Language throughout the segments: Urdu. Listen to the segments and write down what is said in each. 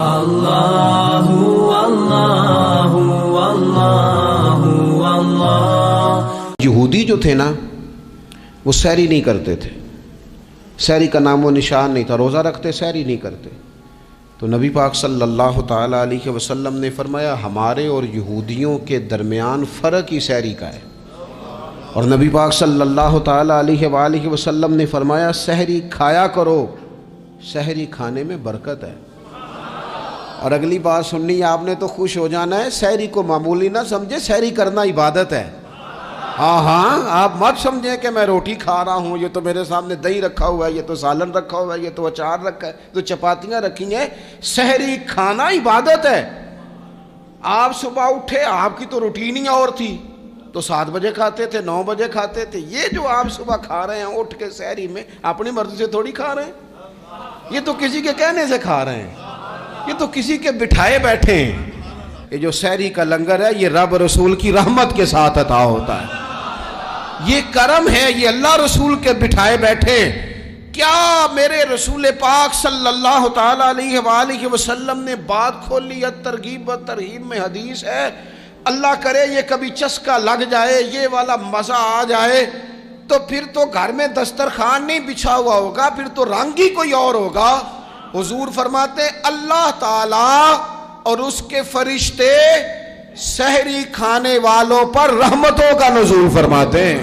اللہ اللہ اللہ اللہ۔ یہودی جو تھے نا وہ سحری نہیں کرتے تھے، سحری کا نام و نشان نہیں تھا، روزہ رکھتے سحری نہیں کرتے۔ تو نبی پاک صلی اللہ تعالیٰ علیہ وسلم نے فرمایا ہمارے اور یہودیوں کے درمیان فرق ہی سحری کا ہے، اور نبی پاک صلی اللہ تعالیٰ علیہ وآلہ وسلم نے فرمایا سحری کھایا کرو، سحری کھانے میں برکت ہے۔ اور اگلی بات سننی آپ نے تو خوش ہو جانا ہے، سحری کو معمولی نہ سمجھے، سحری کرنا عبادت ہے۔ ہاں آپ مت سمجھیں کہ میں روٹی کھا رہا ہوں، یہ تو میرے سامنے دہی رکھا ہوا ہے، یہ تو سالن رکھا ہوا ہے، یہ تو اچار رکھا ہے، تو چپاتیاں رکھی ہیں۔ سحری کھانا عبادت ہے۔ آپ صبح اٹھے، آپ کی تو روٹین ہی اور تھی، تو 7 بجے کھاتے تھے، 9 بجے کھاتے تھے۔ یہ جو آپ صبح کھا رہے ہیں اٹھ کے سحری میں، اپنی مرضی سے تھوڑی کھا رہے ہیں، یہ تو کسی کے کہنے سے کھا رہے ہیں، یہ تو کسی کے بٹھائے بیٹھے ہیں۔ یہ جو سحری کا لنگر ہے یہ رب رسول کی رحمت کے ساتھ عطا ہوتا ہے، یہ کرم ہے، یہ اللہ رسول کے بٹھائے بیٹھے۔ کیا میرے رسول پاک صلی اللہ تعالیٰ علیہ وآلہ وسلم نے بات کھولی ہے، ترغیب و ترہیب میں حدیث ہے، اللہ کرے یہ کبھی چسکا لگ جائے، یہ والا مزہ آ جائے، تو پھر تو گھر میں دسترخوان نہیں بچھا ہوا ہوگا، پھر تو رنگ ہی کوئی اور ہوگا۔ حضور فرماتے اللہ تعالیٰ اور اس کے فرشتے سحری کھانے والوں پر رحمتوں کا نزول فرماتے ہیں۔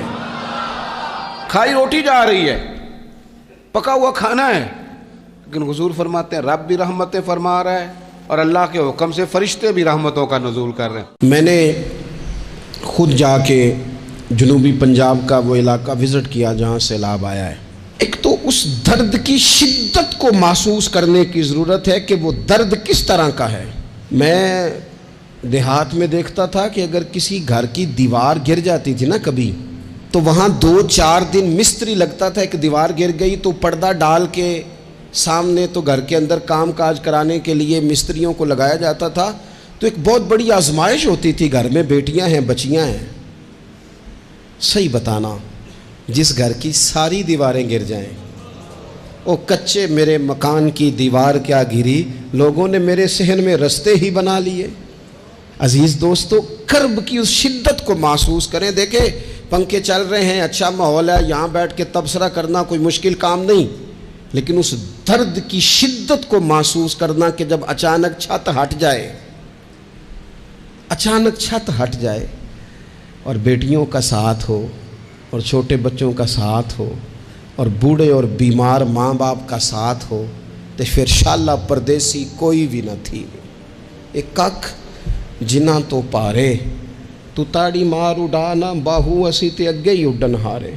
کھائی روٹی جا رہی ہے، پکا ہوا کھانا ہے، لیکن حضور فرماتے ہیں رب بھی رحمتیں فرما رہا ہے اور اللہ کے حکم سے فرشتے بھی رحمتوں کا نزول کر رہے ہیں۔ میں نے خود جا کے جنوبی پنجاب کا وہ علاقہ وزٹ کیا جہاں سیلاب آیا ہے۔ ایک تو اس درد کی شدت کو محسوس کرنے کی ضرورت ہے کہ وہ درد کس طرح کا ہے۔ میں دیہات میں دیکھتا تھا کہ اگر کسی گھر کی دیوار گر جاتی تھی نا کبھی، تو وہاں 2-4 دن مستری لگتا تھا، ایک دیوار گر گئی تو پردہ ڈال کے سامنے تو گھر کے اندر کام کاج کرانے کے لیے مستریوں کو لگایا جاتا تھا۔ تو ایک بہت بڑی آزمائش ہوتی تھی، گھر میں بیٹیاں ہیں، بچیاں ہیں، صحیح بتانا جس گھر کی ساری دیواریں گر جائیں، وہ کچے میرے مکان کی دیوار کیا گری، لوگوں نے میرے صحن میں رستے ہی بنا لیے۔ عزیز دوستو، کرب کی اس شدت کو محسوس کریں۔ دیکھیں پنکھے چل رہے ہیں، اچھا ماحول ہے، یہاں بیٹھ کے تبصرہ کرنا کوئی مشکل کام نہیں، لیکن اس درد کی شدت کو محسوس کرنا کہ جب اچانک چھت ہٹ جائے، اچانک چھت ہٹ جائے اور بیٹیوں کا ساتھ ہو اور چھوٹے بچوں کا ساتھ ہو اور بوڑھے اور بیمار ماں باپ کا ساتھ ہو، تو پھر شالا پردیسی کوئی بھی نہ تھی۔ ایک کک جنہ تو پارے تو تاڑی مار اڈانا باہو اسی تے اگے ہی اڈن ہارے۔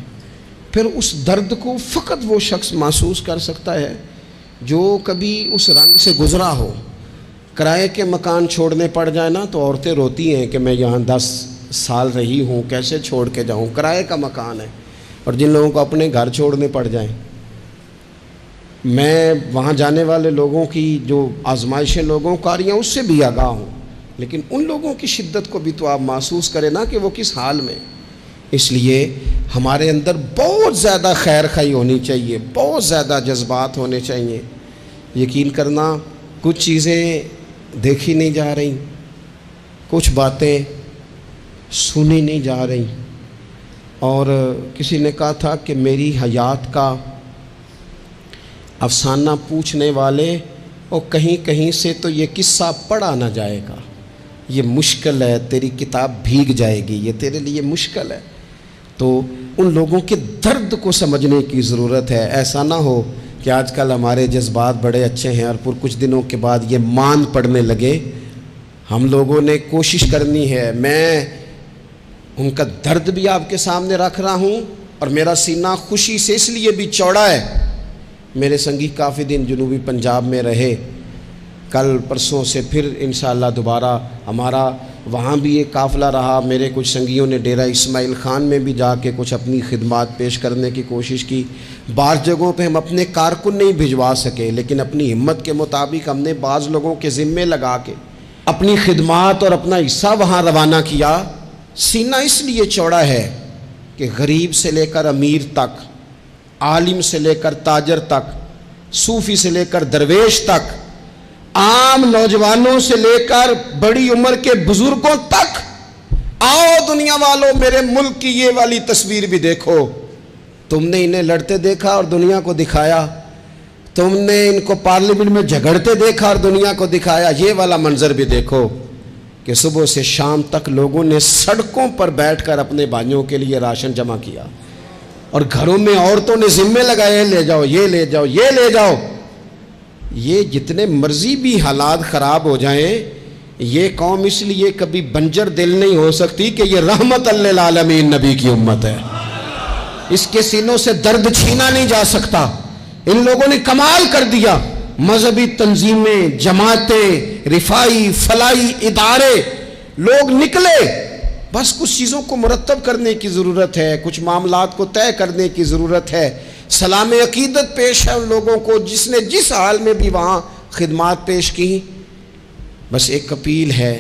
پھر اس درد کو فقط وہ شخص محسوس کر سکتا ہے جو کبھی اس رنگ سے گزرا ہو۔ کرائے کے مکان چھوڑنے پڑ جائے نا تو عورتیں روتی ہیں کہ میں یہاں 10 سال رہی ہوں، کیسے چھوڑ کے جاؤں، کرائے کا مکان ہے۔ اور جن لوگوں کو اپنے گھر چھوڑنے پڑ جائیں، میں وہاں جانے والے لوگوں کی جو آزمائشیں لوگوں کو آ رہی ہیں اس سے بھی آگاہ ہوں، لیکن ان لوگوں کی شدت کو بھی تو آپ محسوس کریں نا کہ وہ کس حال میں۔ اس لیے ہمارے اندر بہت زیادہ خیر خواہی ہونی چاہیے، بہت زیادہ جذبات ہونے چاہیے۔ یقین کرنا کچھ چیزیں دیکھی نہیں جا رہی، کچھ باتیں سنی نہیں جا رہی، اور کسی نے کہا تھا کہ میری حیات کا افسانہ پوچھنے والے اور کہیں کہیں سے تو یہ قصہ پڑھا نہ جائے گا، یہ مشکل ہے، تیری کتاب بھیگ جائے گی، یہ تیرے لیے مشکل ہے۔ تو ان لوگوں کے درد کو سمجھنے کی ضرورت ہے۔ ایسا نہ ہو کہ آج کل ہمارے جذبات بڑے اچھے ہیں اور پھر کچھ دنوں کے بعد یہ مان پڑنے لگے۔ ہم لوگوں نے کوشش کرنی ہے، میں ان کا درد بھی آپ کے سامنے رکھ رہا ہوں، اور میرا سینہ خوشی سے اس لیے بھی چوڑا ہے، میرے سنگی کافی دن جنوبی پنجاب میں رہے، کل پرسوں سے پھر انشاءاللہ دوبارہ ہمارا وہاں بھی ایک قافلہ رہا۔ میرے کچھ سنگیوں نے ڈیرہ اسماعیل خان میں بھی جا کے کچھ اپنی خدمات پیش کرنے کی کوشش کی۔ بعض جگہوں پہ ہم اپنے کارکن نہیں بھجوا سکے، لیکن اپنی ہمت کے مطابق ہم نے بعض لوگوں کے ذمے لگا کے اپنی خدمات اور اپنا حصہ وہاں روانہ کیا۔ سینہ اس لیے چوڑا ہے کہ غریب سے لے کر امیر تک، عالم سے لے کر تاجر تک، صوفی سے لے کر درویش تک، عام نوجوانوں سے لے کر بڑی عمر کے بزرگوں تک، آؤ دنیا والوں میرے ملک کی یہ والی تصویر بھی دیکھو۔ تم نے انہیں لڑتے دیکھا اور دنیا کو دکھایا، تم نے ان کو پارلیمنٹ میں جھگڑتے دیکھا اور دنیا کو دکھایا، یہ والا منظر بھی دیکھو کہ صبح سے شام تک لوگوں نے سڑکوں پر بیٹھ کر اپنے بھائیوں کے لیے راشن جمع کیا، اور گھروں میں عورتوں نے ذمے لگائے، لے جاؤ یہ لے جاؤ یہ لے جاؤ۔ یہ جتنے مرضی بھی حالات خراب ہو جائیں، یہ قوم اس لیے کبھی بنجر دل نہیں ہو سکتی کہ یہ رحمت للعالمین نبی کی امت ہے، اس کے سینوں سے درد چھینا نہیں جا سکتا۔ ان لوگوں نے کمال کر دیا، مذہبی تنظیمیں، جماعتیں، رفائی فلائی ادارے، لوگ نکلے، بس کچھ چیزوں کو مرتب کرنے کی ضرورت ہے، کچھ معاملات کو طے کرنے کی ضرورت ہے۔ سلام عقیدت پیش ہے ان لوگوں کو جس نے جس حال میں بھی وہاں خدمات پیش کی۔ بس ایک اپیل ہے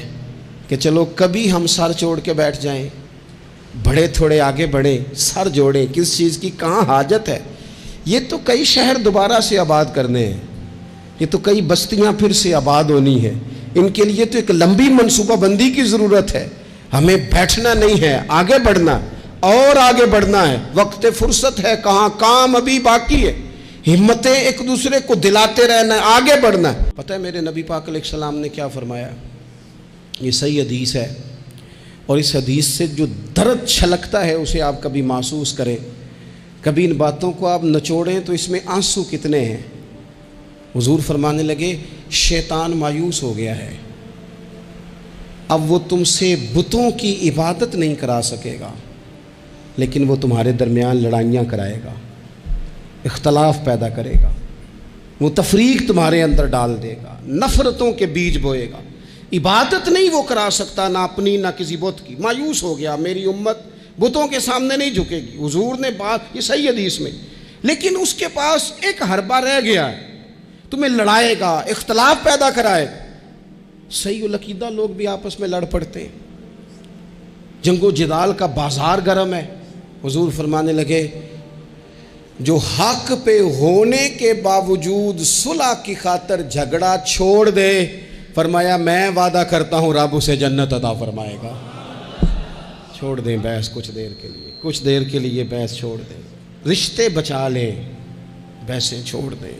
کہ چلو کبھی ہم سر چھوڑ کے بیٹھ جائیں، بڑے تھوڑے آگے بڑھیں، سر جوڑیں، کس چیز کی کہاں حاجت ہے؟ یہ تو کئی شہر دوبارہ سے آباد کرنے ہیں، یہ تو کئی بستیاں پھر سے آباد ہونی ہیں، ان کے لیے تو ایک لمبی منصوبہ بندی کی ضرورت ہے۔ ہمیں بیٹھنا نہیں ہے، آگے بڑھنا اور آگے بڑھنا ہے۔ وقت فرصت ہے کہاں، کام ابھی باقی ہے، ہمتیں ایک دوسرے کو دلاتے رہنا ہے، آگے بڑھنا ہے۔ پتہ ہے میرے نبی پاک علیہ السلام نے کیا فرمایا؟ یہ صحیح حدیث ہے، اور اس حدیث سے جو درد چھلکتا ہے اسے آپ کبھی محسوس کریں، کبھی ان باتوں کو آپ نچوڑیں تو اس میں آنسو کتنے ہیں۔ حضور فرمانے لگے شیطان مایوس ہو گیا ہے، اب وہ تم سے بتوں کی عبادت نہیں کرا سکے گا، لیکن وہ تمہارے درمیان لڑائیاں کرائے گا، اختلاف پیدا کرے گا، وہ تفریق تمہارے اندر ڈال دے گا، نفرتوں کے بیج بوئے گا۔ عبادت نہیں وہ کرا سکتا، نہ اپنی نہ کسی بت کی۔ مایوس ہو گیا، میری امت بتوں کے سامنے نہیں جھکے گی۔ حضور نے بات، یہ صحیح حدیث میں، لیکن اس کے پاس ایک حربہ رہ گیا ہے، تمہیں لڑائے گا، اختلاف پیدا کرائے گا۔ صحیح العقیدہ لوگ بھی آپس میں لڑ پڑتے ہیں، جنگ و جدال کا بازار گرم ہے۔ حضور فرمانے لگے جو حق پہ ہونے کے باوجود صلح کی خاطر جھگڑا چھوڑ دے، فرمایا میں وعدہ کرتا ہوں رب اسے جنت عطا فرمائے گا۔ چھوڑ دیں بحث کچھ دیر کے لیے، کچھ دیر کے لیے بحث چھوڑ دیں، رشتے بچا لیں، بحثیں چھوڑ دیں،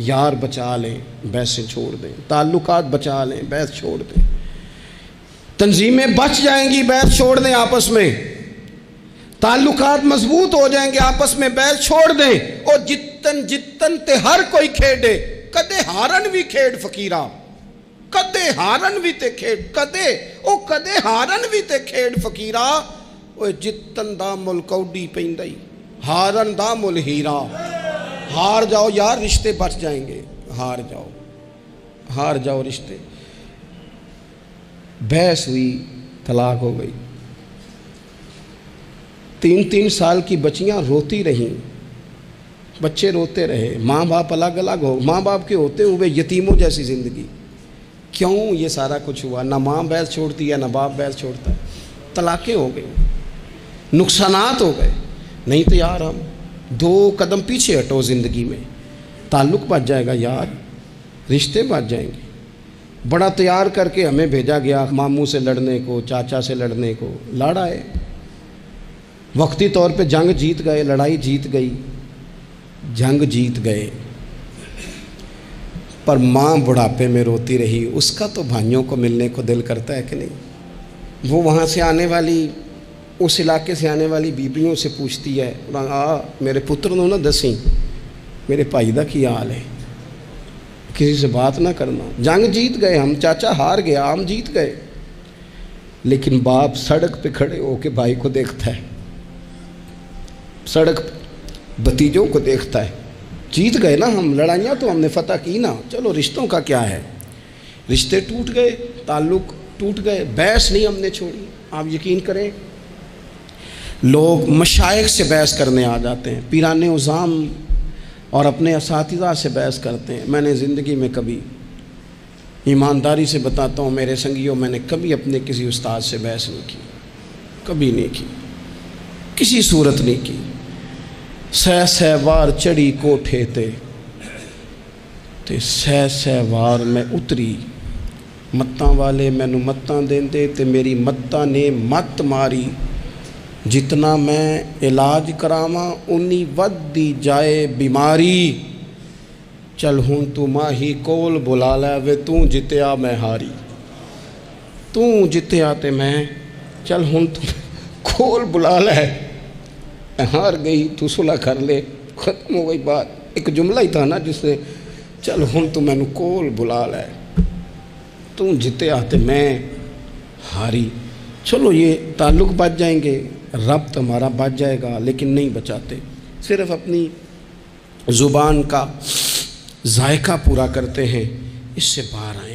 یار بچا لیں، بحثیں چھوڑ دیں، تعلقات بچا لیں، بحث چھوڑ دیں، تنظیمیں بچ جائیں گی، بحث چھوڑ دیں، آپس میں تعلقات مضبوط ہو جائیں گے، آپس میں بحث چھوڑ دیں۔ اور جتن تے ہر کوئی کھیڈے، کدے ہارن بھی کھیڈ فقیرہ، کدے ہارن بھی تے کھیڈ، کدے ہارن بھی تے کھیڈ فقیرہ، اوے جتن دا مل کوڈی پیندائی، ہارن دا مل ہیرا۔ ہار جاؤ یار، رشتے بچ جائیں گے، ہار جاؤ رشتے۔ بحث ہوئی، طلاق ہو گئی، 3 سال کی بچیاں روتی رہیں، بچے روتے رہے، ماں باپ الگ الگ ہو، ماں باپ کے ہوتے ہوئے یتیموں جیسی زندگی۔ کیوں یہ سارا کچھ ہوا؟ نہ ماں بیل چھوڑتی ہے، نہ باپ بیل چھوڑتا ہے، طلاقیں ہو گئی، نقصانات ہو گئے۔ نہیں تو یار ہم 2 قدم پیچھے ہٹو زندگی میں، تعلق بچ جائے گا یار، رشتے بچ جائیں گے۔ بڑا تیار کر کے ہمیں بھیجا گیا ماموں سے لڑنے کو، چاچا سے لڑنے کو، لڑا ہے، وقتی طور پہ جنگ جیت گئے، لڑائی جیت گئی، جنگ جیت گئے، پر ماں بڑھاپے میں روتی رہی۔ اس کا تو بھائیوں کو ملنے کو دل کرتا ہے کہ نہیں؟ وہ وہاں سے آنے والی، اس علاقے سے آنے والی بیبیوں سے پوچھتی ہے، میرے پتر نو نہ دسیں میرے بھائی دا کی حال ہے، کسی سے بات نہ کرنا۔ جنگ جیت گئے ہم، چاچا ہار گیا، ہم جیت گئے، لیکن باپ سڑک پہ کھڑے ہو کے بھائی کو دیکھتا ہے، سڑک بھتیجوں کو دیکھتا ہے۔ جیت گئے نا ہم، لڑائیاں تو ہم نے فتح کی نا، چلو رشتوں کا کیا ہے؟ رشتے ٹوٹ گئے، تعلق ٹوٹ گئے، بحث نہیں ہم نے چھوڑی۔ آپ یقین کریں لوگ مشائخ سے بحث کرنے آ جاتے ہیں، پیران عظام اور اپنے اساتذہ سے بحث کرتے ہیں۔ میں نے زندگی میں کبھی، ایمانداری سے بتاتا ہوں میرے سنگیوں، میں نے کبھی اپنے کسی استاد سے بحث نہیں کی، کبھی نہیں کی، کسی صورت نہیں کی۔ سہ وار چڑھی کوٹھے تے، تے سہ وار میں اتری، متاں والے مینوں متاں دیندے تے میری متاں نے مت ماری، جتنا میں علاج کراواں اُنی ودی جائے بیماری، چل ہن تو ماہی کول بلا لے وے تو جتیا میں ہاری، تو جتیا تے میں چل ہن تو کول بلا لے، ہار گئی تو صلح کر لے، ختم ہو گئی بات۔ ایک جملہ ہی تھا نا جس نے چل ہن تو مینوں کول بلا لے، تو جتیا تے میں ہاری۔ چلو یہ تعلق بچ جائیں گے، ربط ہمارا بچ جائے گا، لیکن نہیں بچاتے، صرف اپنی زبان کا ذائقہ پورا کرتے ہیں، اس سے باہر آئیں۔